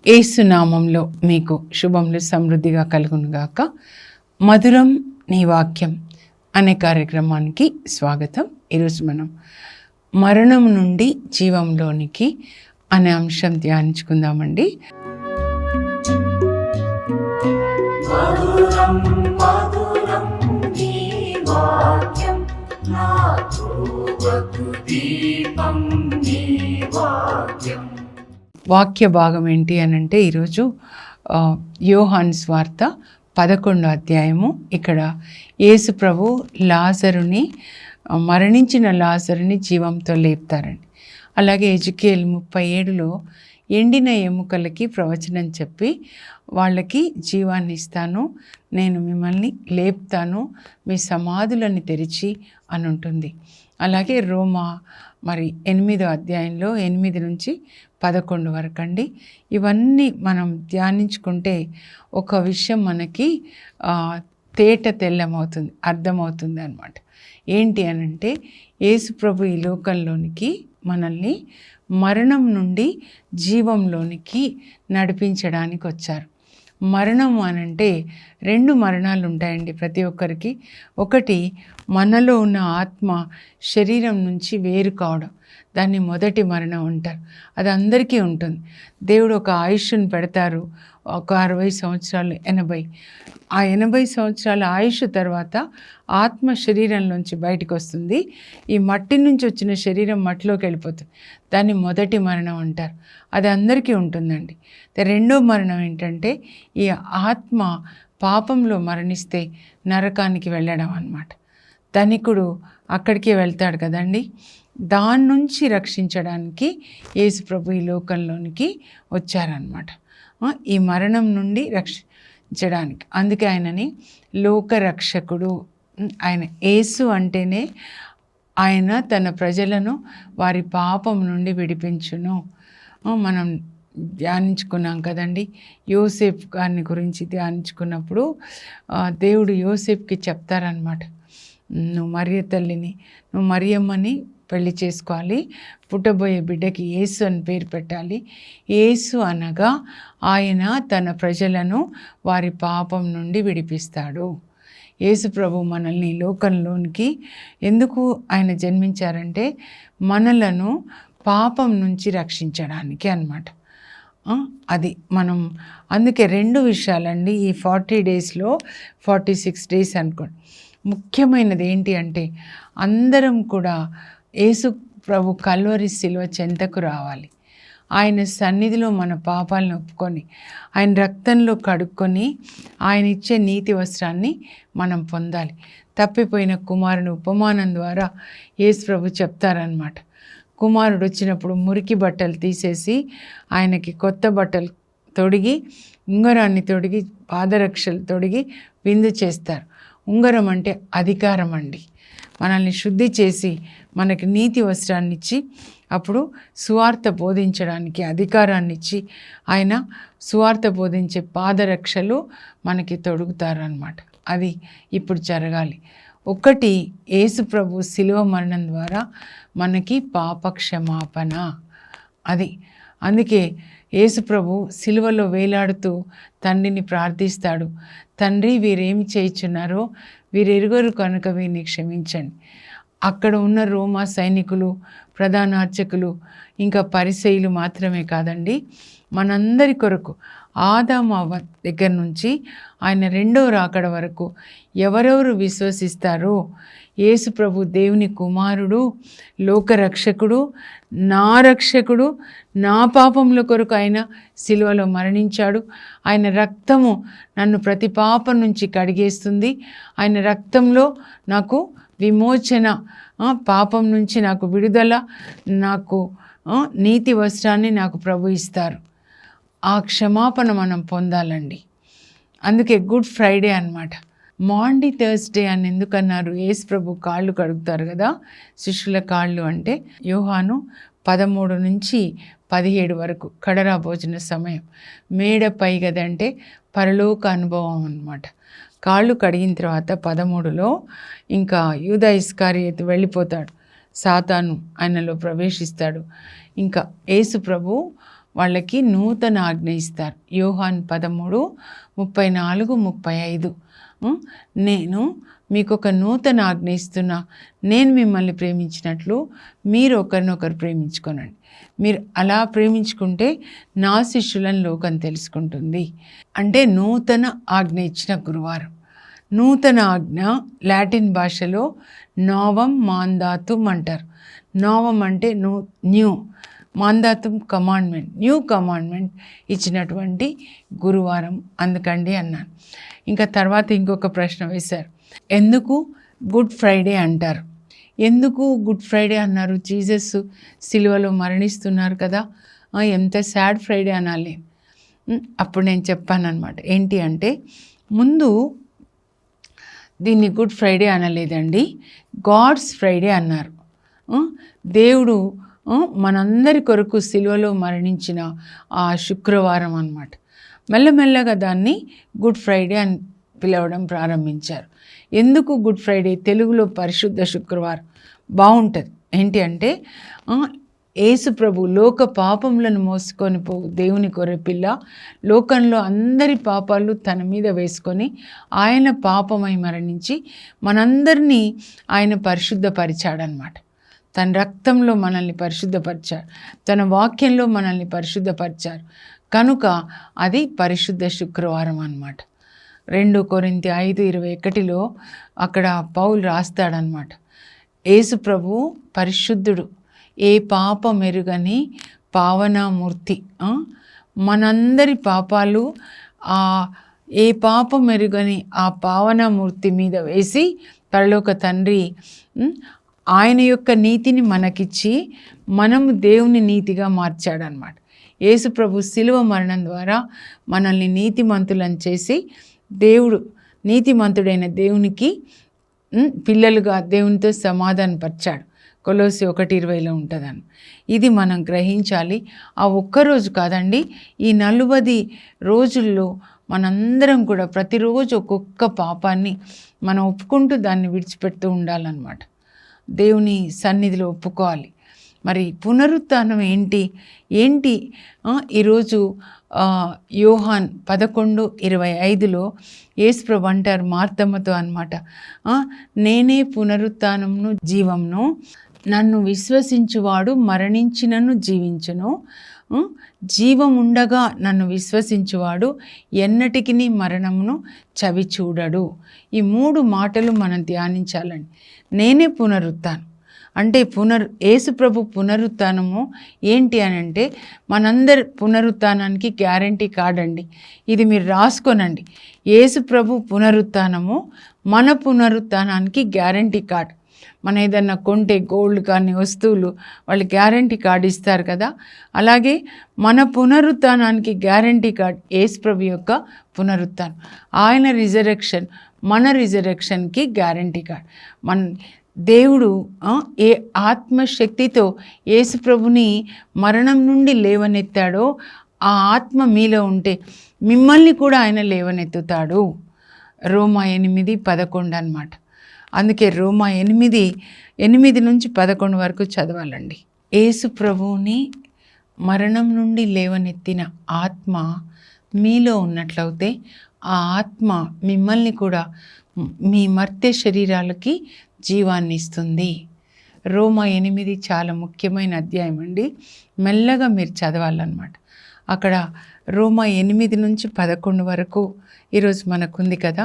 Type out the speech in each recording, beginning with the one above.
యేసు నామంలో మీకు శుభములు సమృద్ధిగా కలుగునుగాక. మధురం నీ వాక్యం అనే కార్యక్రమానికి స్వాగతం. ఈరోజు మనం మరణం నుండి జీవంలోనికి అనే అంశం ధ్యానించుకుందామండి. వాక్య భాగం ఏంటి అని అంటే ఈరోజు యోహాను సువార్త 11వ అధ్యాయము. ఇక్కడ యేసు ప్రభు లాజరుని మరణించిన లాజరుని జీవంతో లేపుతారండి. అలాగే ఎజెకియేలు 37లో ఎండిన ఎముకలకి ప్రవచనం చెప్పి వాళ్ళకి జీవాన్ని ఇస్తాను, నేను మిమ్మల్ని లేపుతాను, మీ సమాధులని తెరిచి అని ఉంటుంది. అలాగే రోమా 8వ అధ్యాయంలో 8 నుంచి 11 వరకు అండి. ఇవన్నీ మనం ధ్యానించుకుంటే ఒక విషయం మనకి తెల్లమవుతుంది, అర్థమవుతుంది అన్నమాట. ఏంటి అనంటే యేసు ప్రభు ఈ లోకంలోనికి మనల్ని మరణం నుండి జీవంలోనికి నడిపించడానికి వచ్చారు. మరణం అనంటే 2 మరణాలు ఉంటాయండి ప్రతి ఒక్కరికి. ఒకటి, మనలో ఉన్న ఆత్మ శరీరం నుంచి వేరు కావడం, దాన్ని మొదటి మరణం అంటారు. అది అందరికీ ఉంటుంది. దేవుడు ఒక ఆయుష్ను పెడతారు, ఒక 60 సంవత్సరాలు, 80. ఆ 80 సంవత్సరాల ఆయుష్ తర్వాత ఆత్మ శరీరంలోంచి బయటకు వస్తుంది. ఈ మట్టి నుంచి వచ్చిన శరీరం మట్టిలోకి వెళ్ళిపోతుంది. దాన్ని మొదటి మరణం అంటారు. అది అందరికీ ఉంటుందండి. రెండో మరణం ఏంటంటే ఈ ఆత్మ పాపంలో మరణిస్తే నరకానికి వెళ్ళడం అన్నమాట. ధనికుడు అక్కడికే వెళ్తాడు కదండి. దాని నుంచి రక్షించడానికి యేసు ప్రభు ఈ లోకంలోనికి వచ్చారనమాట. ఈ మరణం నుండి రక్షించడానికి. అందుకే ఆయనని లోకరక్షకుడు. ఆయన యేసు అంటేనే ఆయన తన ప్రజలను వారి పాపం నుండి విడిపించును. మనం ధ్యానించుకున్నాం కదండి. యోసేపు గారిని గురించి ధ్యానించుకున్నప్పుడు దేవుడు యోసేపుకి చెప్తారనమాట, నువ్వు మరియ తల్లిని, నువ్వు మరియమ్మని పెళ్లి చేసుకోవాలి, పుట్టబోయే బిడ్డకి యేసు అని పేరు పెట్టాలి. యేసు అనగా ఆయన తన ప్రజలను వారి పాపం నుండి విడిపిస్తాడు. యేసు ప్రభు మనల్ని లోకంలోనికి ఎందుకు ఆయన జన్మించారంటే మనలను పాపం నుంచి రక్షించడానికి అన్నమాట. అది మనం అందుకే 2 విషయాలండి ఈ 40 డేస్లో 46 డేస్ అనుకోండి. ముఖ్యమైనది ఏంటి అంటే అందరం కూడా యేసు ప్రభు కల్వరి శిలువ చెంతకు రావాలి. ఆయన సన్నిధిలో మన పాపాలను ఒప్పుకొని ఆయన రక్తంలో కడుక్కొని ఆయన ఇచ్చే నీతి వస్త్రాన్ని మనం పొందాలి. తప్పిపోయిన కుమారుని ఉపమానం ద్వారా యేసు ప్రభు చెప్తారనమాట. కుమారుడు వచ్చినప్పుడు మురికి బట్టలు తీసేసి ఆయనకి కొత్త బట్టలు తొడిగి, ఉంగరాన్ని తొడిగి, పాదరక్షలు తొడిగి విందు చేస్తారు. ఉంగరం అంటే అధికారం అండి. మనల్ని శుద్ధి చేసి మనకి నీతి వస్త్రాన్ని ఇచ్చి అప్పుడు సువార్త బోధించడానికి అధికారాన్ని ఇచ్చి ఆయన సువార్త బోధించే పాదరక్షలు మనకి తొడుగుతారనమాట. అది ఇప్పుడు జరగాలి. ఒకటి, యేసు ప్రభు శిలువ మరణం ద్వారా మనకి పాప క్షమాపణ. అది అందుకే యేసు ప్రభు శిలువలో వేలాడుతూ తండ్రిని ప్రార్థిస్తాడు, తండ్రి వీరేమి చేయుచున్నారో వీరెరుగరు కనుక వీరిని క్షమించండి. అక్కడ ఉన్న రోమా సైనికులు, ప్రధాన అర్చకులు, ఇంకా పరిసయ్యులు మాత్రమే కాదండి, మనందరి కొరకు ఆదాము అవ్వ దగ్గర నుంచి ఆయన 2వ రాకడ వరకు ఎవరెవరు విశ్వసిస్తారో యేసు ప్రభు దేవుని కుమారుడు, లోకరక్షకుడు, నా రక్షకుడు, నా పాపముల కొరకు ఆయన శిలువలో మరణించాడు, ఆయన రక్తము నన్ను ప్రతి పాపం నుంచి కడిగేస్తుంది, ఆయన రక్తంలో నాకు విమోచన, పాపం నుంచి నాకు విడుదల, నాకు నీతి వస్త్రాన్ని నాకు ప్రభు ఇస్తారు. ఆ క్షమాపణ మనం పొందాలండి. అందుకే గుడ్ ఫ్రైడే అన్నమాట. మాండీ థర్స్డే అని ఎందుకన్నారు? యేసు ప్రభు కాళ్ళు కడుగుతారు కదా శిష్యుల కాళ్ళు. అంటే యోహాను 13 నుంచి 17 వరకు కడరా భోజన సమయం, మేడపై గదంటే పరలోక అనుభవం అన్నమాట. కాళ్ళు కడిగిన తర్వాత 13లో ఇంకా యూదా ఇస్కారియోతు వెళ్ళిపోతాడు. సాతాను ఆయనలో ప్రవేశిస్తాడు. ఇంకా యేసు ప్రభు వాళ్ళకి నూతన ఆజ్ఞ ఇస్తారు. యోహాను 13:34-35. నేను మీకు ఒక నూతన ఆజ్ఞ ఇస్తున్నా, నేను మిమ్మల్ని ప్రేమించినట్లు మీరు ఒకరినొకరు ప్రేమించుకోనండి. మీరు అలా ప్రేమించుకుంటే నా శిష్యులను లోకం తెలుసుకుంటుంది. అంటే నూతన ఆజ్ఞ ఇచ్చిన గురువారం. నూతన ఆజ్ఞ లాటిన్ భాషలో నోవం మాందాతుం అంటారు. నోవం అంటే న్యూ, మాందాతుం కమాండ్మెంట్, న్యూ కమాండ్మెంట్ ఇచ్చినటువంటి గురువారం అందుకండి అన్నాను. ఇంకా తర్వాత ఇంకొక ప్రశ్న వేశారు, ఎందుకు గుడ్ ఫ్రైడే అంటారు? ఎందుకు గుడ్ ఫ్రైడే అన్నారు? జీసస్ సిలువలో మరణిస్తున్నారు కదా, ఎంత సాడ్ ఫ్రైడే అనాలి. అప్పుడు నేను చెప్పానన్నమాట, ఏంటి అంటే ముందు దీన్ని గుడ్ ఫ్రైడే అనలేదండి, గాడ్స్ ఫ్రైడే అన్నారు. దేవుడు మనందరి కొరకు సిలువలో మరణించిన ఆ శుక్రవారం అన్నమాట. మెల్లమెల్లగా దాన్ని గుడ్ ఫ్రైడే అని పిలవడం ప్రారంభించారు. ఎందుకు గుడ్ ఫ్రైడే? తెలుగులో పరిశుద్ధ శుక్రవారం బాగుంటుంది. ఏంటి అంటే యేసు ప్రభు లోక పాపములను మోసుకొని పోవు దేవుని గొర్రెపిల్ల, లోకంలో అందరి పాపాలు తన మీద వేసుకొని ఆయన పాపమై మరణించి మనందరినీ ఆయన పరిశుద్ధపరిచాడనమాట. తన రక్తంలో మనల్ని పరిశుద్ధపరిచారు, తన వాక్యంలో మనల్ని పరిశుద్ధపరిచారు. కనుక అది పరిశుద్ధ శుక్రవారం అన్నమాట. 2 కొరింథీ 5:21 అక్కడ పౌలు రాస్తాడనమాట, యేసు ప్రభు పరిశుద్ధుడు, ఏ పాపం ఎరుగని పావనామూర్తి. మనందరి పాపాలు ఏ పాపం ఎరుగని ఆ పావనామూర్తి మీద వేసి పరలోక తండ్రి ఆయన యొక్క నీతిని మనకిచ్చి మనము దేవుని నీతిగా మార్చాడనమాట. యేసు ప్రభు శిలువ మరణం ద్వారా మనల్ని నీతిమంతులను చేసి దేవుడు నీతిమంతుడైన దేవునికి పిల్లలుగా దేవునితో సమాధానపరిచాడు. కొలోసి 1:20 ఉంటుందని. ఇది మనం గ్రహించాలి. ఆ ఒక్కరోజు కాదండి, ఈ 40 రోజుల్లో మనందరం కూడా ప్రతిరోజు ఒక్కొక్క పాపాన్ని మనం ఒప్పుకుంటూ దాన్ని విడిచిపెడుతూ ఉండాలన్నమాట. దేవుని సన్నిధిలో ఒప్పుకోవాలి. మరి పునరుత్థానం ఏంటి? ఈరోజు యోహాన్ 11:25 యేసుప్రభు అంటారు మార్తమ్మతో అన్నమాట, నేనే పునరుత్థానమును జీవమును, నన్ను విశ్వసించువాడు మరణించినను జీవించును, జీవముండగా నన్ను విశ్వసించువాడు ఎన్నటికి మరణమును చవి చూడడు. ఈ 3 మాటలు మనం ధ్యానించాలండి. నేనే పునరుత్థానం అంటే యేసు ప్రభు పునరుత్థానము ఏంటి అని అంటే మనందరి పునరుత్థానానికి గ్యారంటీ కార్డ్ అండి. ఇది మీరు రాసుకోనండి. యేసు ప్రభు పునరుత్థానము మన పునరుత్థానానికి గ్యారంటీ కార్డ్. మనం ఏదన్నా కొంటే గోల్డ్ కానీ వస్తువులు వాళ్ళు గ్యారంటీ కార్డు ఇస్తారు కదా, అలాగే మన పునరుత్థానానికి గ్యారంటీ కార్డ్ యేసు ప్రభు యొక్క పునరుత్థానం. ఆయన రిజరెక్షన్ మన రిజరెక్షన్కి గ్యారంటీ కార్డ్. దేవుడు ఏ ఆత్మశక్తితో యేసు ప్రభుని మరణం నుండి లేవనెత్తాడో ఆ ఆత్మ మీలో ఉంటే మిమ్మల్ని కూడా ఆయన లేవనెత్తుతాడు. రోమా 8:11 అన్నమాట. అందుకే రోమా 8:8-11 వరకు చదవాలండి. యేసు ప్రభువుని మరణం నుండి లేవనెత్తిన ఆత్మ మీలో ఉన్నట్లయితే ఆ ఆత్మ మిమ్మల్ని కూడా మీ మర్త్య శరీరాలకి జీవాన్ని ఇస్తుంది. రోమా 8 చాలా ముఖ్యమైన అధ్యాయం అండి. మెల్లగా మీరు చదవాలన్నమాట. అక్కడ రోమా 8-11 వరకు ఈరోజు మనకుంది కదా,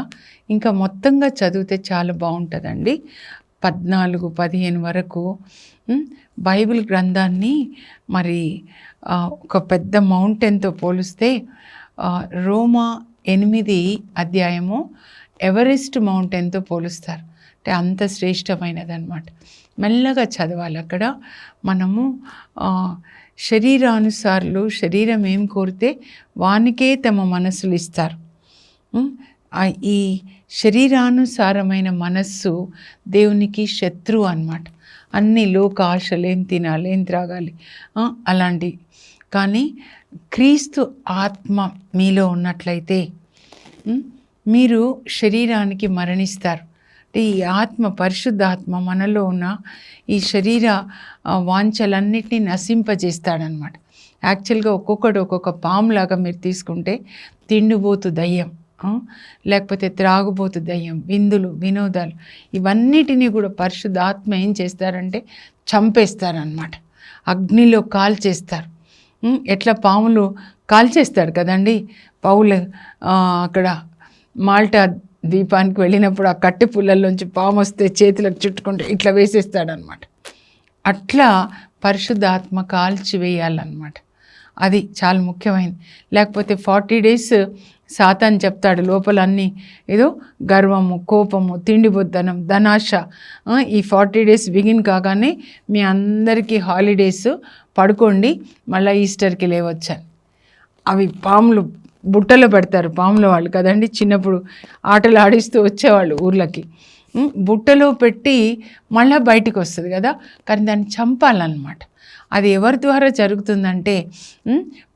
ఇంకా మొత్తంగా చదివితే చాలా బాగుంటుందండి. 14-15 వరకు బైబిల్ గ్రంథాన్ని మరి ఒక పెద్ద మౌంటైన్తో పోలిస్తే రోమా 8 అధ్యాయము ఎవరెస్ట్ మౌంటైన్తో పోలుస్తారు. అంటే అంత శ్రేష్టమైనదన్నమాట. మెల్లగా చదవాలి. అక్కడ మనము శరీరానుసారులు శరీరం ఏం కోరితే వానికే తమ మనస్సులు ఇస్తారు. ఈ శరీరానుసారమైన మనస్సు దేవునికి శత్రువు అన్నమాట. అన్ని లోక ఆశలు, ఏం తినాలి, ఏం త్రాగాలి అలాంటి. కానీ క్రీస్తు ఆత్మ మీలో ఉన్నట్లయితే మీరు శరీరానికి మరణిస్తారు. ఈ ఆత్మ, పరిశుద్ధాత్మ మనలో ఉన్న ఈ శరీర వాంఛలన్నిటినీ నశింపజేస్తాడనమాట. యాక్చువల్గా ఒక్కొక్కటి ఒక్కొక్క పాములాగా మీరు తీసుకుంటే తిండిపోతు దయ్యం, లేకపోతే త్రాగుబోతు దయ్యం, విందులు, వినోదాలు, ఇవన్నిటినీ కూడా పరిశుద్ధాత్మ ఏం చేస్తారంటే చంపేస్తారనమాట. అగ్నిలో కాల్చేస్తారు. ఎట్లా పాములు కాల్చేస్తాడు కదండి పౌలు అక్కడ మాల్టా ద్వీపానికి వెళ్ళినప్పుడు ఆ కట్టె పుల్లల్లోంచి పాము వస్తే చేతులకు చుట్టుకుంటే ఇట్లా వేసేస్తాడనమాట. అట్లా పరిశుద్ధాత్మ కాల్చివేయాలన్నమాట. అది చాలా ముఖ్యమైనది. లేకపోతే 40 days సాతాను చెప్తాడు లోపల అన్నీ ఏదో గర్వము, కోపము, తిండిబొద్దనం, ధనాశ. ఈ 40 days బిగిన్ కాగానే మీ అందరికీ హాలిడేస్, పడుకోండి, మళ్ళీ ఈస్టర్కి లేవచ్చాను. అవి పాములు బుట్టలో పెడతారు, పాముల వాళ్ళు కదండి, చిన్నప్పుడు ఆటలు ఆడిస్తూ వచ్చేవాళ్ళు ఊర్లకి. బుట్టలో పెట్టి మళ్ళీ బయటికి వస్తుంది కదా, కానీ దాన్ని చంపాలన్నమాట. అది ఎవరి ద్వారా జరుగుతుందంటే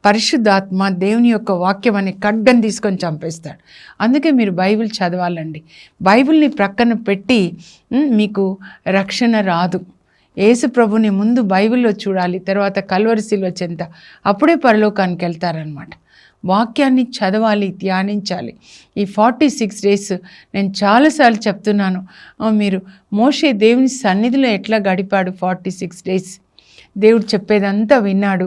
పరిశుద్ధాత్మ దేవుని యొక్క వాక్యం అనే ఖడ్గం తీసుకొని చంపేస్తాడు. అందుకే మీరు బైబిల్ చదవాలండి. బైబిల్ని ప్రక్కన పెట్టి మీకు రక్షణ రాదు. యేసు ప్రభుని ముందు బైబిల్లో చూడాలి, తర్వాత కల్వరిశిలో చెంత, అప్పుడే పరలోకానికి వెళ్తారనమాట. వాక్యాన్ని చదవాలి, ధ్యానించాలి. ఈ 46 days నేను చాలాసార్లు చెప్తున్నాను. మీరు మోషే దేవుని సన్నిధిలో ఎట్లా గడిపాడు 46 days, దేవుడు చెప్పేదంతా విన్నాడు,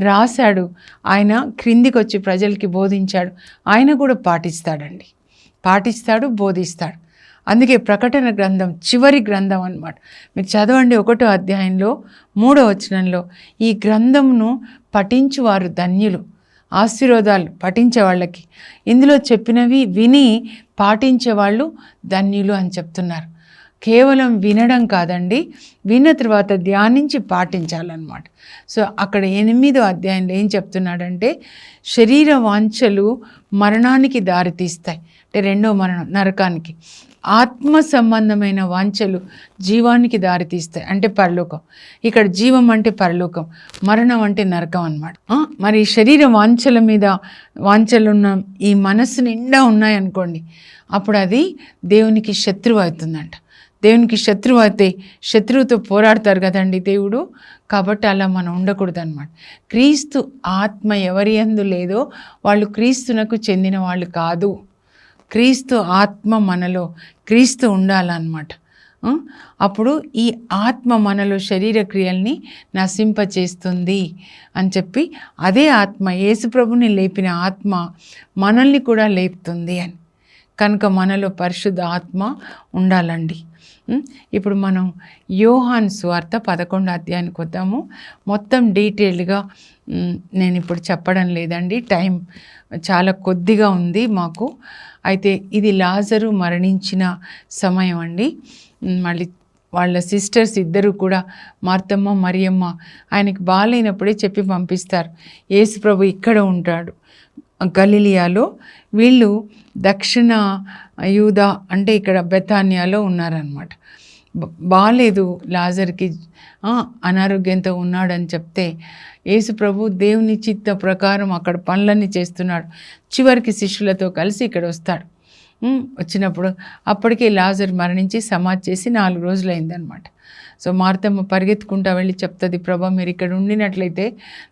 రాశాడు. ఆయన క్రిందికి వచ్చి ప్రజలకి బోధించాడు. ఆయన కూడా పాటిస్తాడండి, పాటిస్తాడు, బోధిస్తాడు. అందుకే ప్రకటన గ్రంథం చివరి గ్రంథం అన్నమాట. మీరు చదవండి 1వ అధ్యాయంలో 3వ వచనంలో, ఈ గ్రంథమును పఠించువారు ధన్యులు, ఆశీర్వాదాలు పఠించే వాళ్ళకి, ఇందులో చెప్పినవి విని పాటించేవాళ్ళు ధన్యులు అని చెప్తున్నారు. కేవలం వినడం కాదండి, విన్న తర్వాత ధ్యానించి పాటించాలన్నమాట. సో అక్కడ 8వ అధ్యాయంలో ఏం చెప్తున్నాడంటే, శరీర వాంఛలు మరణానికి దారితీస్తాయి, అంటే రెండో మరణం, నరకానికి. ఆత్మ సంబంధమైన వాంఛలు జీవానికి దారితీస్తాయి, అంటే పరలోకం. ఇక్కడ జీవం అంటే పరలోకం, మరణం అంటే నరకం అన్నమాట. మరి శరీర వాంఛల మీద వాంఛలున్న ఈ మనస్సు నిండా ఉన్నాయనుకోండి, అప్పుడు అది దేవునికి శత్రువు అవుతుందంట. దేవునికి శత్రువు అయితే శత్రువుతో పోరాడతారు కదండి దేవుడు. కాబట్టి అలా మనం ఉండకూడదు అనమాట. క్రీస్తు ఆత్మ ఎవరి యందు లేదో వాళ్ళు క్రీస్తునకు చెందిన వాళ్ళు కాదు. క్రీస్తు ఆత్మ మనలో, క్రీస్తు ఉండాలన్నమాట. అప్పుడు ఈ ఆత్మ మనలో శరీర క్రియల్ని నశింపచేస్తుంది అని చెప్పి, అదే ఆత్మ, యేసుప్రభుని లేపిన ఆత్మ మనల్ని కూడా లేపుతుంది అని. కనుక మనలో పరిశుద్ధ ఆత్మ ఉండాలండి. ఇప్పుడు మనం యోహాను సువార్త 11వ అధ్యాయానికి వద్దాము. మొత్తం డీటెయిల్డ్గా నేను ఇప్పుడు చెప్పడం లేదండి, టైం చాలా కొద్దిగా ఉంది మాకు. అయితే ఇది లాజరు మరణించిన సమయం అండి. మళ్ళీ వాళ్ళ సిస్టర్స్ ఇద్దరు కూడా, మార్తమ్మ, మరియమ్మ, ఆయనకి బాగాలేనప్పుడే చెప్పి పంపిస్తారు, యేసు ప్రభు ఇక్కడ ఉంటాడు గలిలియాలో, వీళ్ళు దక్షిణ యూదా అంటే ఇక్కడ బెతానియాలో ఉన్నారనమాట. బాగాలేదు లాజర్కి, అనారోగ్యంతో ఉన్నాడని చెప్తే యేసు ప్రభు దేవుని చిత్త ప్రకారం అక్కడ పనులన్నీ చేస్తున్నాడు. చివరికి శిష్యులతో కలిసి ఇక్కడ వస్తాడు. వచ్చినప్పుడు అప్పటికే లాజర్ మరణించి సమాధి చేసి 4 రోజులైందనమాట. సో మార్తమ్మ పరిగెత్తుకుంటా వెళ్ళి చెప్తుంది, ప్రభా మీరు ఇక్కడ ఉండినట్లయితే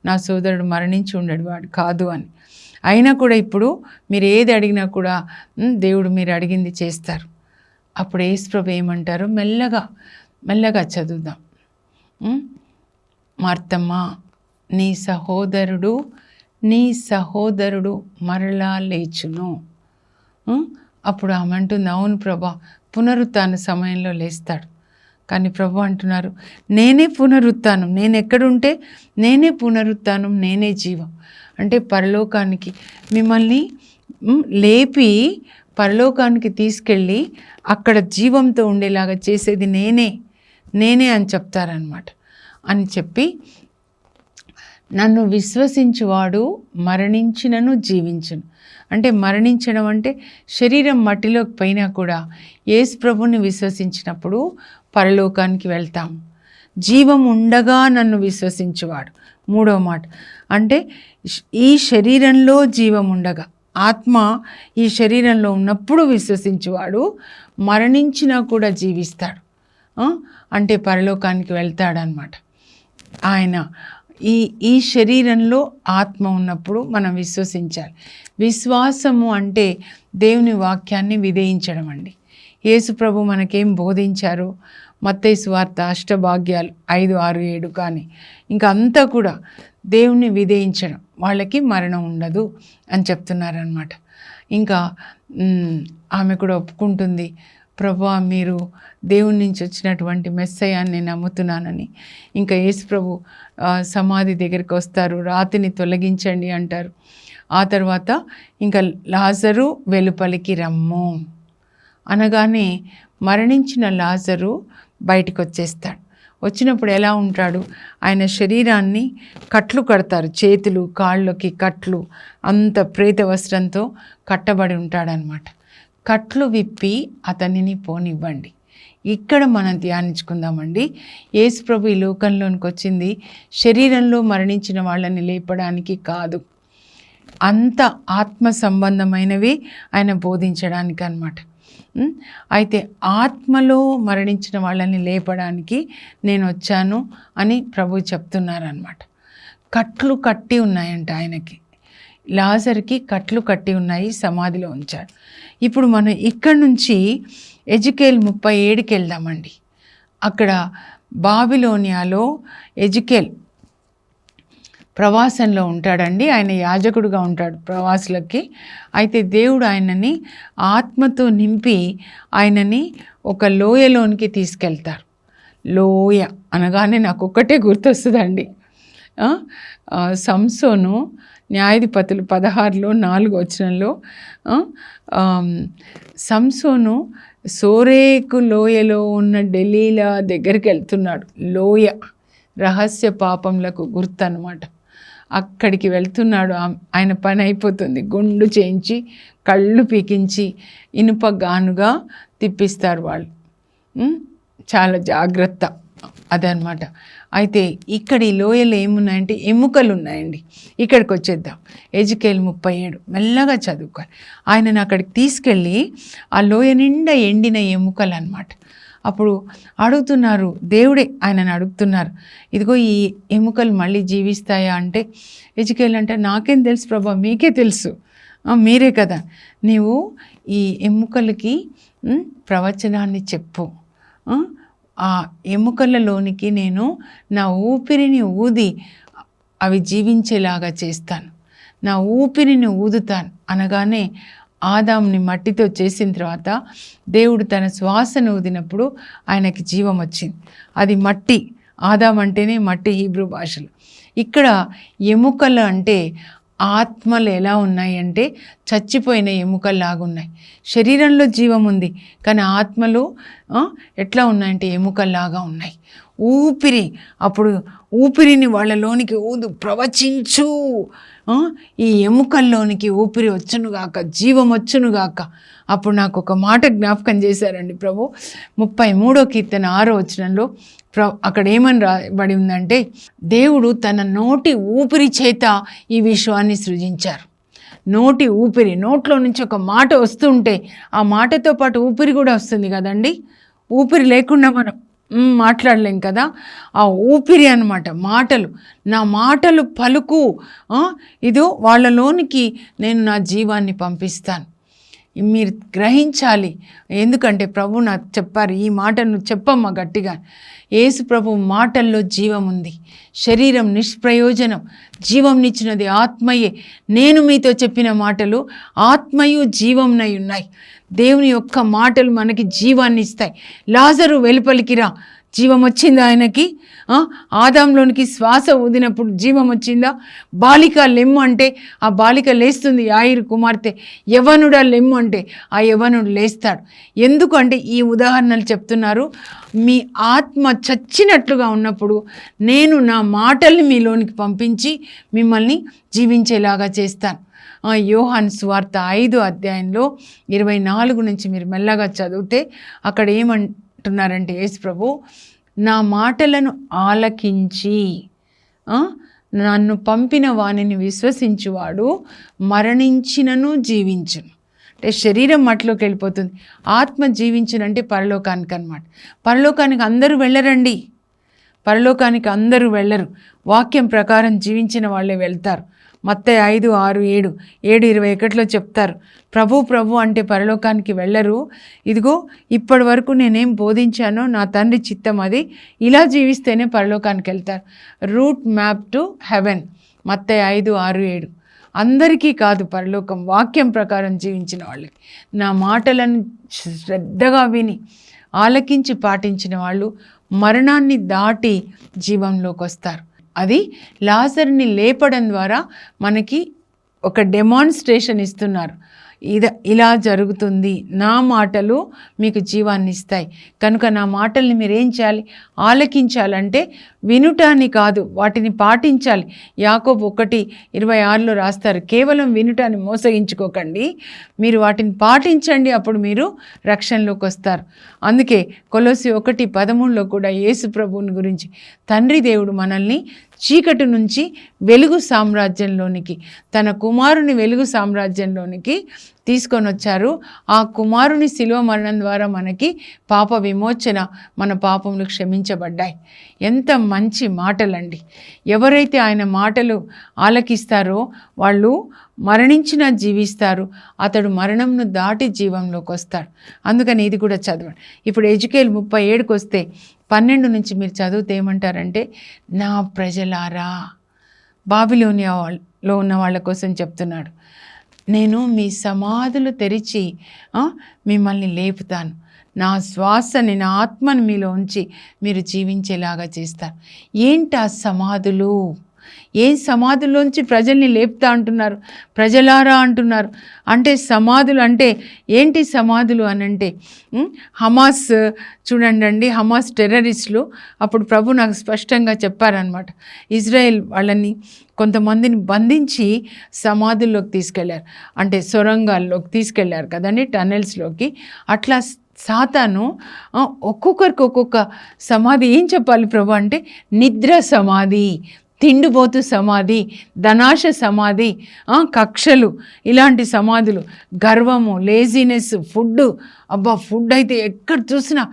నా సోదరుడు మరణించి ఉండడు వాడు కాదు అని. అయినా కూడా ఇప్పుడు మీరు ఏది అడిగినా కూడా దేవుడు మీరు అడిగింది చేస్తారు. అప్పుడు యేసు ప్రభు ఏమంటారు, మెల్లగా మెల్లగా చదువుదాం. మార్తమ్మ, నీ సహోదరుడు మరలా లేచును. అప్పుడు ఆమె అంటుంది, అవును ప్రభా, పునరుత్థాన సమయంలో లేస్తాడు. కానీ ప్రభు అంటున్నారు, నేనే పునరుత్థానం, నేను ఎక్కడుంటే నేనే పునరుత్థానం, నేనే జీవం. అంటే పరలోకానికి మిమ్మల్ని లేపి పరలోకానికి తీసుకెళ్ళి అక్కడ జీవంతో ఉండేలాగా చేసేది నేనే అని చెప్తారనమాట. అని చెప్పి, నన్ను విశ్వసించువాడు మరణించినను జీవించును. అంటే మరణించడం అంటే శరీరం మట్టిలోకి పోయినా కూడా యేసు ప్రభుని విశ్వసించినప్పుడు పరలోకానికి వెళ్తాం. జీవం ఉండగా నన్ను విశ్వసించువాడు, 3వ మాట. అంటే ఈ శరీరంలో జీవం ఉండగా, ఆత్మ ఈ శరీరంలో ఉన్నప్పుడు విశ్వసించువాడు మరణించినా కూడా జీవిస్తాడు, అంటే పరలోకానికి వెళ్తాడనమాట. ఆయన ఈ శరీరంలో ఆత్మ ఉన్నప్పుడు మనం విశ్వసించాలి. విశ్వాసము అంటే దేవుని వాక్యాన్ని విధేయించడం అండి. యేసు ప్రభు మనకేం బోధించారు? మత్తయి సువార్త అష్టభాగ్యాలు 5, 6, 7 కానీ ఇంకా అంతా కూడా దేవుణ్ణి విధేయించడం, వాళ్ళకి మరణం ఉండదు అని చెప్తున్నారనమాట. ఇంకా ఆమె కూడా ఒప్పుకుంటుంది, ప్రభువా మీరు దేవుని నుంచి వచ్చినటువంటి మెస్సయ్యాన్ని నేను నమ్ముతున్నానని. ఇంకా యేసు ప్రభు సమాధి దగ్గరికి వస్తారు, రాతిని తొలగించండి అంటారు. ఆ తర్వాత ఇంకా లాజరు వెలుపలికి రమ్ము అనగానే మరణించిన లాజరు బయటికి వచ్చేస్తాడు. వచ్చినప్పుడు ఎలా ఉంటాడు? ఆయన శరీరాన్ని కట్లు కడతారు, చేతులు కాళ్ళకి కట్లు, అంత ప్రేత వస్త్రంతో కట్టబడి ఉంటాడనమాట. కట్లు విప్పి అతనిని పోనివ్వండి. ఇక్కడ మనం ధ్యానించుకుందామండి. యేసు ప్రభు ఈ లోకంలోనికి వచ్చింది శరీరంలో మరణించిన వాళ్ళని లేపడానికి కాదు, అంత ఆత్మ సంబంధమైనవి ఆయన బోధించడానికి అన్నమాట. అయితే ఆత్మలో మరణించిన వాళ్ళని లేపడానికి నేను వచ్చాను అని ప్రభు చెప్తున్నారనమాట. కట్లు కట్టి ఉన్నాయంట ఆయనకి, లాజర్కి కట్లు కట్టి ఉన్నాయి, సమాధిలో ఉంచాడు. ఇప్పుడు మనం ఇక్కడి నుంచి ఎజెకియెల్ 37కి వెళ్దామండి. అక్కడ బాబిలోనియాలో ఎజెకియెల్ ప్రవాసంలో ఉంటాడండి. ఆయన యాజకుడుగా ఉంటాడు ప్రవాసులకి. అయితే దేవుడు ఆయనని ఆత్మతో నింపి ఆయనని ఒక లోయలోనికి తీసుకెళ్తారు. లోయ అనగానే నాకు ఒక్కటే గుర్తొస్తుందండి, సంసోను న్యాయాధిపతులు 16లో 4 వచనంలో సంసోను సోరేకు లోయలో ఉన్న డెలీలా దగ్గరికి వెళ్తున్నాడు. లోయ రహస్య పాపములకు గుర్తు అన్నమాట. అక్కడికి వెళ్తున్నాడు. ఆయన పని అయిపోతుంది, గుండు చేయించి కళ్ళు పీకించి ఇనుప గానుగా తిప్పిస్తారు వాళ్ళు. చాలా జాగ్రత్త అదనమాట. అయితే ఇక్కడ ఈ లోయలో ఏమున్నాయంటే ఎముకలు ఉన్నాయండి. ఇక్కడికి వచ్చేద్దాం. ఎజెకియెల్ 37 మెల్లగా చదువుకోవాలి. ఆయనను అక్కడికి తీసుకెళ్ళి ఆ లోయ నిండా ఎండిన ఎముకలు అన్నమాట. అప్పుడు అడుగుతున్నారు, దేవుడే ఆయనను అడుగుతున్నారు, ఇదిగో ఈ ఎముకలు మళ్ళీ జీవిస్తాయా అంటే, ఎజెకియెల్ అంటే నాకేం తెలుసు ప్రభా, మీకే తెలుసు, మీరే కదా, నీవు ఈ ఎముకలకి ప్రవచనాన్ని చెప్పు, ఆ ఎముకలలోనికి నేను నా ఊపిరిని ఊది అవి జీవించేలాగా చేస్తాను, నా ఊపిరిని ఊదుతాను అనగానే ఆదాంని మట్టితో చేసిన తర్వాత దేవుడు తన శ్వాసను ఊదినప్పుడు ఆయనకి జీవం వచ్చింది. అది మట్టి, ఆదాం అంటేనే మట్టి హీబ్రూ భాషలో. ఇక్కడ ఎముకలు అంటే ఆత్మలు ఎలా ఉన్నాయి అంటే చచ్చిపోయిన ఎముకల్లాగా ఉన్నాయి. శరీరంలో జీవం ఉంది కానీ ఆత్మలు ఎట్లా ఉన్నాయంటే ఎముకల్లాగా ఉన్నాయి. ఊపిరి, అప్పుడు ఊపిరిని వాళ్ళలోనికి ఊదు, ప్రవచించు, ఈ ఎముకల్లోనికి ఊపిరి వచ్చునుగాక, జీవం వచ్చునుగాక. అప్పుడు నాకు ఒక మాట జ్ఞాపకం చేశారండి ప్రభు. 33వ కీర్తన 6వ వచనంలో అక్కడ ఏమని రాబడి ఉందంటే, దేవుడు తన నోటి ఊపిరి చేత ఈ విశ్వాన్ని సృజించారు. నోటి ఊపిరి, నోట్లో నుంచి ఒక మాట వస్తుంటే ఆ మాటతో పాటు ఊపిరి కూడా వస్తుంది కదండి. ఊపిరి లేకుండా మనం మాట్లాడలేం కదా. ఆ ఊపిరి అన్నమాట మాటలు. నా మాటలు పలుకు, ఇదో వాళ్ళలోనికి నేను నా జీవాన్ని పంపిస్తాను. మీరు గ్రహించాలి. ఎందుకంటే ప్రభు నాకు చెప్పారు, ఈ మాటను చెప్పమ్మా గట్టిగా. యేసు ప్రభు మాటల్లో జీవం ఉంది. శరీరం నిష్ప్రయోజనం, జీవంనిచ్చినది ఆత్మయే. నేను మీతో చెప్పిన మాటలు ఆత్మయు జీవంనై ఉన్నాయి. దేవుని యొక్క మాటలు మనకి జీవాన్ని ఇస్తాయి. లాజరు వెలుపలికి రా, జీవం వచ్చిందా ఆయనకి? ఆదాంలోనికి శ్వాస ఊదినప్పుడు జీవం వచ్చిందా? బాలిక లెమ్ము అంటే ఆ బాలిక లేస్తుంది, యాయిరు కుమార్తె. యవనుడా లెమ్ము అంటే ఆ యవనుడు లేస్తాడు. ఎందుకంటే ఈ ఉదాహరణలు చెప్తున్నారు. మీ ఆత్మ చచ్చినట్లుగా ఉన్నప్పుడు నేను నా మాటల్ని మీలోనికి పంపించి మిమ్మల్ని జీవించేలాగా చేస్తాను. యోహాను సువార్త 5వ అధ్యాయంలో 24 నుంచి మీరు మెల్లగా చదివితే అక్కడ ఏమంటున్నారంటే యేసు ప్రభు, నా మాటలను ఆలకించి నన్ను పంపిన వానిని విశ్వసించువాడు మరణించినను జీవించును. అంటే శరీరం మట్టిలోకి వెళ్ళిపోతుంది, ఆత్మ జీవించునంటే పరలోకానికి అన్నమాట. పరలోకానికి అందరూ వెళ్ళరండి. పరలోకానికి అందరూ వెళ్ళరు, వాక్యం ప్రకారం జీవించిన వాళ్ళే వెళ్తారు. మత్తయి 5:6-7, చెప్తారు, ప్రభు అంటే పరలోకానికి వెళ్ళరు, ఇదిగో ఇప్పటి వరకు నేనేం బోధించానో నా తండ్రి చిత్తం అది, ఇలా జీవిస్తేనే పరలోకానికి వెళ్తారు. రూట్ మ్యాప్ టు హెవెన్, మత్తయి 5:6-7. అందరికీ కాదు పరలోకం, వాక్యం ప్రకారం జీవించిన వాళ్ళకి, నా మాటలను శ్రద్ధగా విని ఆలకించి పాటించిన వాళ్ళు మరణాన్ని దాటి జీవంలోకి వస్తారు. అది లాజరుని లేపడం ద్వారా మనకి ఒక డెమాన్స్ట్రేషన్ ఇస్తున్నారు. ఇలా జరుగుతుంది, నా మాటలు మీకు జీవాన్ని ఇస్తాయి, కనుక నా మాటల్ని మీరేం చేయాలి, ఆలకించాలంటే వినుటాన్ని కాదు, వాటిని పాటించాలి. యాకోబు 1:26 రాస్తారు, కేవలం వినుటాన్ని మోసగించుకోకండి, మీరు వాటిని పాటించండి, అప్పుడు మీరు రక్షణలోకి వస్తారు. అందుకే కొలొస్సీ 1:13 కూడా యేసు ప్రభువుని గురించి, తండ్రి దేవుడు మనల్ని చీకటి నుంచి వెలుగు సామ్రాజ్యంలోనికి, తన కుమారుని వెలుగు సామ్రాజ్యంలోనికి తీసుకొని వచ్చారు. ఆ కుమారుని శిలువ మరణం ద్వారా మనకి పాప విమోచన, మన పాపములు క్షమించబడ్డాయి. ఎంత మంచి మాటలండి! ఎవరైతే ఆయన మాటలు ఆలకిస్తారో వాళ్ళు మరణించినా జీవిస్తారు, అతడు మరణంను దాటి జీవంలోకి వస్తాడు. అందుకని ఇది కూడా చదవండి. ఇప్పుడు ఎజెకియెల్ 37 వస్తే 12 నుంచి మీరు చదివితే ఏమంటారంటే, నా ప్రజలారా, బాబిలోనియాలో ఉన్న వాళ్ళ కోసం చెప్తున్నాడు, నేను మీ సమాధులు తెరిచి మిమ్మల్ని లేపుతాను, నా శ్వాసని, నా ఆత్మని మీలో ఉంచి మీరు జీవించేలాగా చేస్తారు. ఏంటి ఆ సమాధులు? ఏం సమాధుల్లోంచి ప్రజల్ని లేపుతా అంటున్నారు, ప్రజలారా అంటున్నారు అంటే సమాధులు అంటే ఏంటి? సమాధులు అనంటే హమాస్ చూడండి, హమాస్ టెర్రరిస్టులు అప్పుడు ప్రభు నాకు స్పష్టంగా చెప్పారనమాట. ఇజ్రాయెల్ వాళ్ళని కొంతమందిని బంధించి సమాధుల్లోకి తీసుకెళ్లారు, అంటే సొరంగాల్లోకి తీసుకెళ్లారు కదండి, టనెల్స్లోకి. అట్లా సాతాను ఒక్కొక్కరికి ఒక్కొక్క సమాధి. ఏం చెప్పాలి ప్రభు అంటే, నిద్ర సమాధి, తిండిపోతు సమాధి, ధనాశ సమాధి, కక్షలు, ఇలాంటి సమాధులు, గర్వము, లేజినెస్, ఫుడ్. అబ్బా, ఫుడ్ అయితే ఎక్కడ చూసినా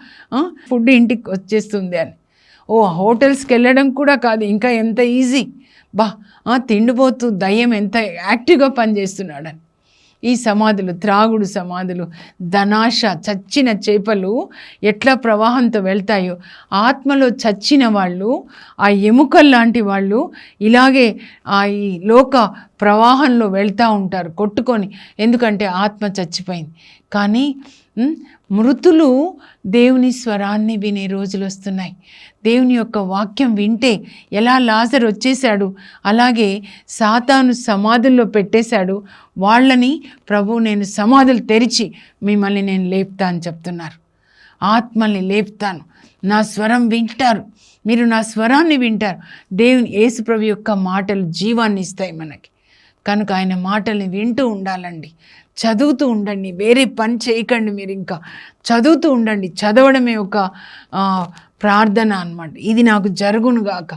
ఫుడ్ ఇంటికి వచ్చేస్తుంది అని. హోటల్స్కి వెళ్ళడం కూడా కాదు, ఇంకా ఎంత ఈజీ. తిండిపోతూ దయ్యం ఎంత యాక్టివ్గా పనిచేస్తున్నాడని. ఈ సమాధులు, త్రాగుడు సమాధులు, ధనాశ, చచ్చిన చేపలు ఎట్లా ప్రవాహంతో వెళ్తాయో, ఆత్మలో చచ్చిన వాళ్ళు, ఆ ఎముకలు లాంటి వాళ్ళు ఇలాగే ఈ లోక ప్రవాహంలో వెళ్తూ ఉంటారు కొట్టుకొని, ఎందుకంటే ఆత్మ చచ్చిపోయింది. కానీ మృతులు దేవుని స్వరాన్ని వినే రోజులు వస్తున్నాయి. దేవుని యొక్క వాక్యం వింటే ఎలా లాజరు వచ్చేశాడు, అలాగే సాతాను సమాధుల్లో పెట్టేశాడు వాళ్ళని. ప్రభు, నేను సమాధులు తెరిచి మిమ్మల్ని నేను లేపుతా అని చెప్తున్నారు. ఆత్మల్ని లేపుతాను, నా స్వరం వింటారు, మీరు నా స్వరాన్ని వింటారు. దేవుని యేసు ప్రభు యొక్క మాటలు జీవాన్ని ఇస్తాయి మనకి. కనుక ఆయన మాటల్ని వింటూ ఉండాలండి, చదువుతూ ఉండండి, వేరే పని చేయకండి. మీరు ఇంకా చదువుతూ ఉండండి. చదవడమే ఒక ప్రార్థన అన్నమాట. ఇది నాకు జరుగునుగాక.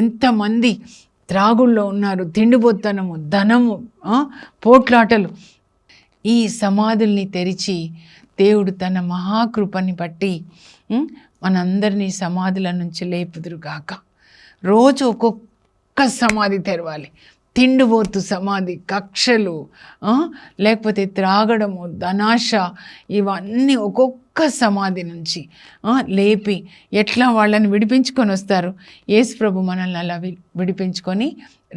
ఎంతమంది త్రాగుల్లో ఉన్నారు, తిండిపోతనము, ధనము, పోట్లాటలు. ఈ సమాధుల్ని తెరిచి దేవుడు తన మహాకృపని బట్టి మనందరినీ సమాధుల నుంచి లేపుదురుగాక. రోజు ఒక్కొక్క సమాధి తెరవాలి. తిండిపోతు సమాధి, కక్షలు, లేకపోతే త్రాగడము, ధనాశ, ఇవన్నీ ఒక్కొక్క సమాధి నుంచి లేపి ఎట్లా వాళ్ళని విడిపించుకొని వస్తారు. యేసు ప్రభు మనల్ని అలా విడిపించుకొని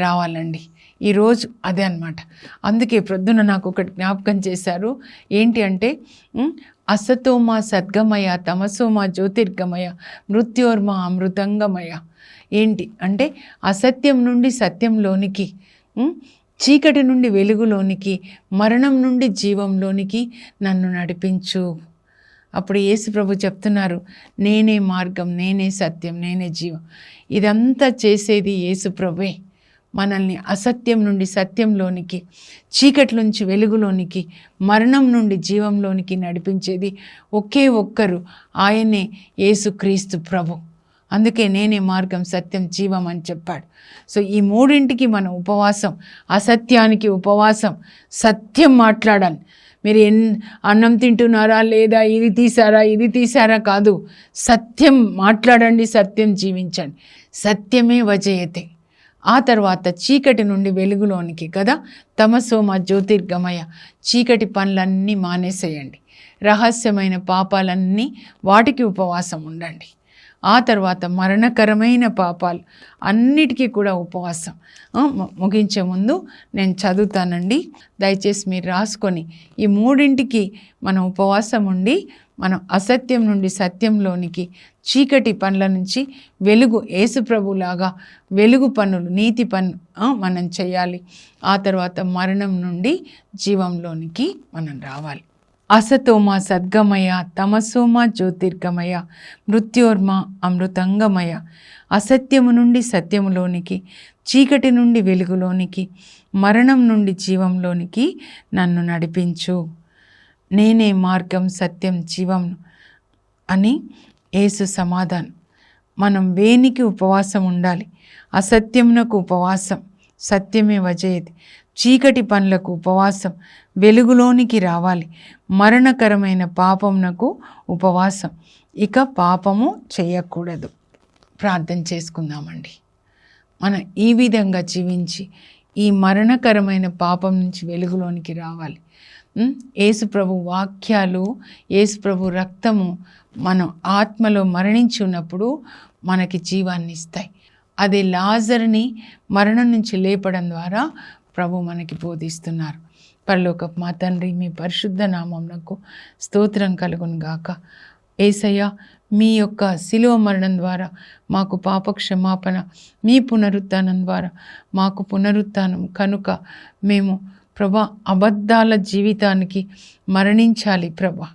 రావాలండి. ఈరోజు అదే అన్నమాట. అందుకే ప్రొద్దున నాకు ఒకటి జ్ఞాపకం చేశారు. ఏంటి అంటే, అసతోమ సద్గమయ, తమసోమ జ్యోతిర్గమయ, మృత్యోర్మ అమృతంగమయ. ఏంటి అంటే, అసత్యం నుండి సత్యంలోనికి, చీకటి నుండి వెలుగులోనికి, మరణం నుండి జీవంలోనికి నన్ను నడిపించు. అప్పుడు యేసు ప్రభు చెప్తున్నారు, నేనే మార్గం, నేనే సత్యం, నేనే జీవం. ఇదంతా చేసేది యేసు ప్రభువే. మనల్ని అసత్యం నుండి సత్యంలోనికి, చీకటి నుంచి వెలుగులోనికి, మరణం నుండి జీవంలోనికి నడిపించేది ఒకే ఒక్కరు, ఆయనే యేసుక్రీస్తు ప్రభు. అందుకే నేనే మార్గం, సత్యం, జీవం అని చెప్పాడు. సో ఈ మూడింటికి మనం ఉపవాసం, అసత్యానికి ఉపవాసం, సత్యం మాట్లాడాలి. మీరు అన్నం తింటున్నారా లేదా, ఇది తీసారా కాదు. సత్యం మాట్లాడండి, సత్యం జీవించండి. సత్యమే వజయతే. ఆ తర్వాత చీకటి నుండి వెలుగులోనికి కదా, తమసోమ జ్యోతిర్గమయ. చీకటి పనులన్నీ మానేసేయండి. రహస్యమైన పాపాలన్నీ వాటికి ఉపవాసం ఉండండి. ఆ తర్వాత మరణకరమైన పాపాలు అన్నిటికీ కూడా ఉపవాసం. ముగించే ముందు నేను చదువుతానండి, దయచేసి మీరు రాసుకొని. ఈ మూడింటికి మనం ఉపవాసం ఉండి మనం అసత్యం నుండి సత్యంలోనికి, చీకటి పనుల నుంచి వెలుగు, యేసుప్రభులాగా వెలుగు పనులు, నీతి పనులు మనం చేయాలి. ఆ తర్వాత మరణం నుండి జీవంలోనికి మనం రావాలి. అసతోమ సద్గమయ, తమసోమ జ్యోతిర్గమయ, మృత్యోర్మ అమృతంగమయ. అసత్యము నుండి సత్యములోనికి, చీకటి నుండి వెలుగులోనికి, మరణం నుండి జీవంలోనికి నన్ను నడిపించు. నేనే మార్గం, సత్యం, జీవం అని యేసు సమాధానం. మనం వేనికి ఉపవాసం ఉండాలి. అసత్యమునకు ఉపవాసం, సత్యమే వజయతి. చీకటి పనులకు ఉపవాసం, వెలుగులోనికి రావాలి. మరణకరమైన పాపమునకు ఉపవాసం, ఇక పాపము చేయకూడదు. ప్రార్థన చేసుకుందామండి. మనం ఈ విధంగా జీవించి ఈ మరణకరమైన పాపం నుంచి వెలుగులోనికి రావాలి. యేసుప్రభు వాక్యాలు, యేసుప్రభు రక్తము మనం ఆత్మలో మరణించి ఉన్నప్పుడు మనకి జీవాన్ని ఇస్తాయి. అది లాజరుని మరణం నుంచి లేపడం ద్వారా ప్రభు మనకి బోధిస్తున్నారు. పరలోకపు మా తండ్రి, మీ పరిశుద్ధ నామమునకు స్తోత్రం కలుగును గాక. యేసయ్య, మీ యొక్క శిలువ మరణం ద్వారా మాకు పాప క్షమాపణ, మీ పునరుత్థానం ద్వారా మాకు పునరుత్థానం కనుక మేము ప్రభా అబద్ధాల జీవితానికి మరణించాలి ప్రభా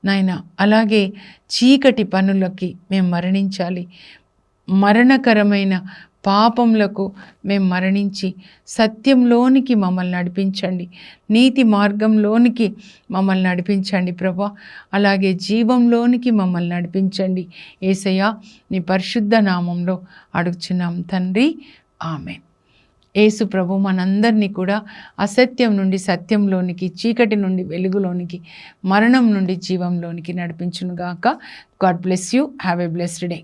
నాయన. అలాగే చీకటి పనులకి మేము మరణించాలి. మరణకరమైన పాపములకు మేము మరణించి సత్యంలోనికి మమ్మల్ని నడిపించండి. నీతి మార్గంలోనికి మమ్మల్ని నడిపించండి ప్రభా. అలాగే జీవంలోనికి మమ్మల్ని నడిపించండి యేసయ్య. నీ పరిశుద్ధ నామంలో అడుగుచున్నాం తండ్రి, ఆమేన్. యేసు ప్రభు మనందరినీ కూడా అసత్యం నుండి సత్యంలోనికి, చీకటి నుండి వెలుగులోనికి, మరణం నుండి జీవంలోనికి నడిపించునుగాక. God bless you. Have a blessed day.